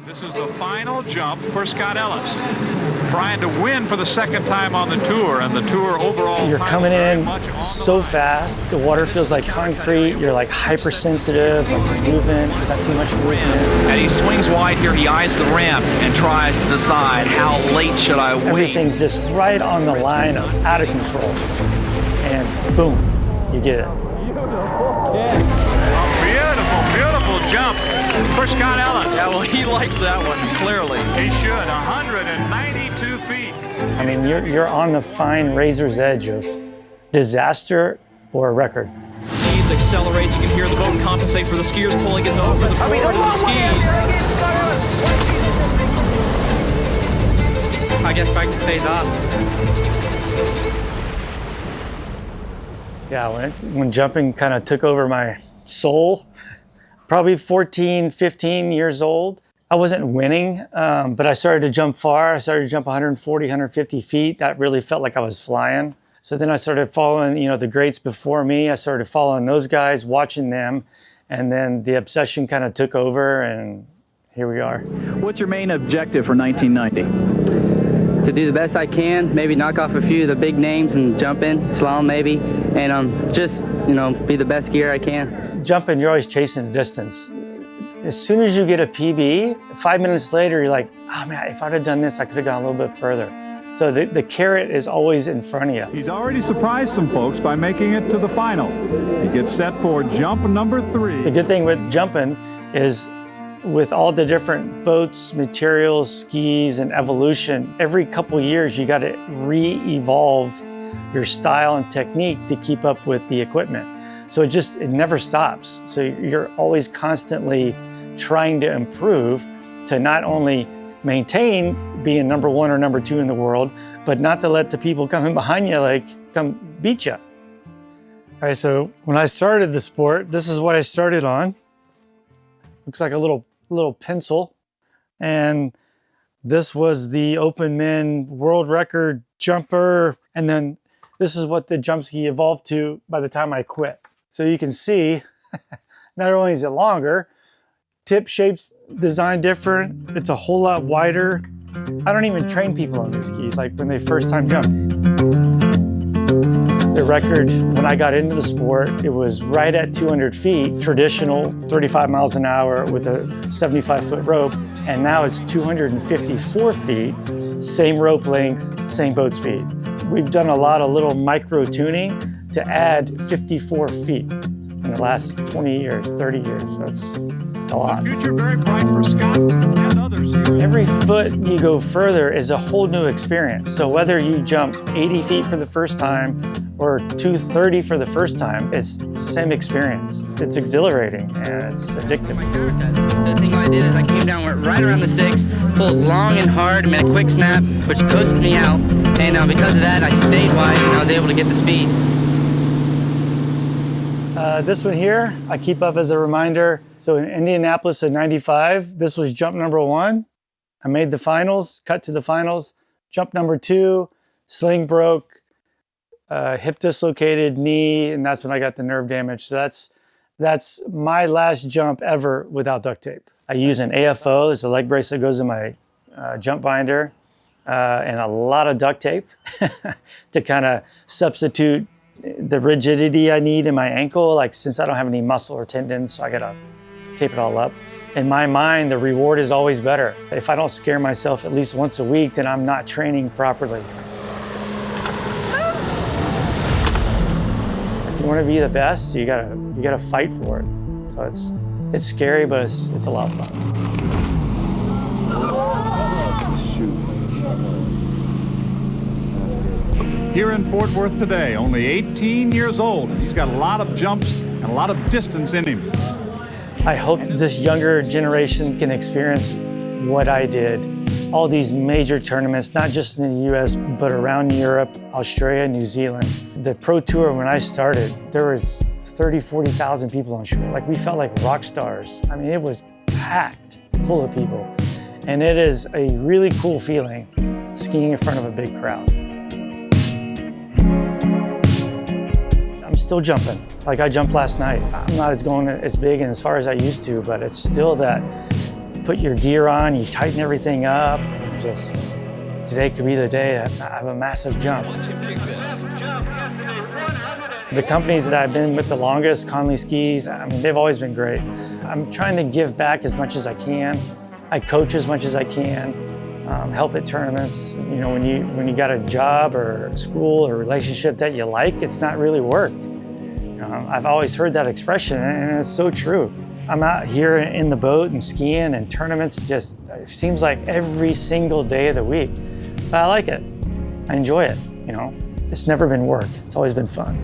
This is the final jump for Scot Ellis, trying to win for the second time on the tour, and the tour overall. You're coming in so fast, the water feels like concrete, you're like hypersensitive, like you're moving, is that too much movement? And he swings wide here, he eyes the ramp and tries to decide how late should I wait. Everything's just right on the line of out of control. And boom, you get it. A beautiful jump for Scot Ellis. Yeah, well, he likes that one, clearly. He should, 192 feet. I mean, you're on the fine razor's edge of disaster or a record. Skis accelerates, you can hear the boat compensate for the skiers pulling it over the board of the skis. I guess practice pays off. Yeah, when jumping kind of took over my soul, probably 14, 15 years old. I wasn't winning, but I started to jump far. I started to jump 140, 150 feet. That really felt like I was flying. So then I started following, the greats before me. I started following those guys, watching them, and then the obsession kind of took over, and here we are. What's your main objective for 1990? To do the best I can, maybe knock off a few of the big names and jump in, slalom maybe, and just, be the best skier I can. Jumping, you're always chasing the distance. As soon as you get a PB, 5 minutes later, you're like, oh man, if I'd have done this, I could have gone a little bit further. So the carrot is always in front of you. He's already surprised some folks by making it to the final. He gets set for jump number 3. The good thing with jumping is with all the different boats, materials, skis, and evolution, every couple years you got to re-evolve your style and technique to keep up with the equipment. So it never stops. So you're always constantly trying to improve to not only maintain being number 1 or number 2 in the world, but not to let the people coming behind you come beat you. All right, so when I started the sport, this is what I started on. Looks like a little pencil, and this was the open men world record jumper, and then this is what the jump ski evolved to by the time I quit. So you can see not only is it longer, tip shape's designed different, it's a whole lot wider. I don't even train people on these skis like when they first time jump. The record, when I got into the sport, it was right at 200 feet, traditional 35 miles an hour with a 75-foot rope, and now it's 254 feet, same rope length, same boat speed. We've done a lot of little micro tuning to add 54 feet in the last 20 years, 30 years. That's a lot. The future very bright for Scot and others here. Every foot you go further is a whole new experience. So whether you jump 80 feet for the first time or 230 for the first time, it's the same experience. It's exhilarating and it's addictive. The thing I did is I came down right around the 6, pulled long and hard, made a quick snap, which coasted me out, and because of that I stayed wide and I was able to get the speed. This one here, I keep up as a reminder. So in Indianapolis in '95, this was jump number 1. I made the finals, cut to the finals. Jump number 2, sling broke, hip dislocated, knee, and that's when I got the nerve damage. So that's my last jump ever without duct tape. I use an AFO, there's a leg brace that goes in my jump binder, and a lot of duct tape to kind of substitute the rigidity I need in my ankle, since I don't have any muscle or tendons, so I gotta tape it all up. In my mind, the reward is always better. If I don't scare myself at least once a week, then I'm not training properly. If you want to be the best, you gotta fight for it. So it's scary, but it's a lot of fun. Here in Fort Worth today, only 18 years old, and he's got a lot of jumps and a lot of distance in him. I hope this younger generation can experience what I did. All these major tournaments, not just in the US, but around Europe, Australia, New Zealand. The Pro Tour, when I started, there was 30, 40,000 people on shore. We felt like rock stars. I mean, it was packed, full of people. And it is a really cool feeling skiing in front of a big crowd. I'm still jumping. I jumped last night. I'm not going as big and as far as I used to, but it's still that put your gear on, you tighten everything up, and just today could be the day that I have a massive jump. The companies that I've been with the longest, Connelly Skis, I mean, they've always been great. I'm trying to give back as much as I can. I coach as much as I can, help at tournaments. You know, when you got a job or school or relationship that you like, it's not really work. I've always heard that expression, and it's so true. I'm out here in the boat and skiing, and tournaments just, it seems like every single day of the week. But I like it. I enjoy it, you know. It's never been work. It's always been fun.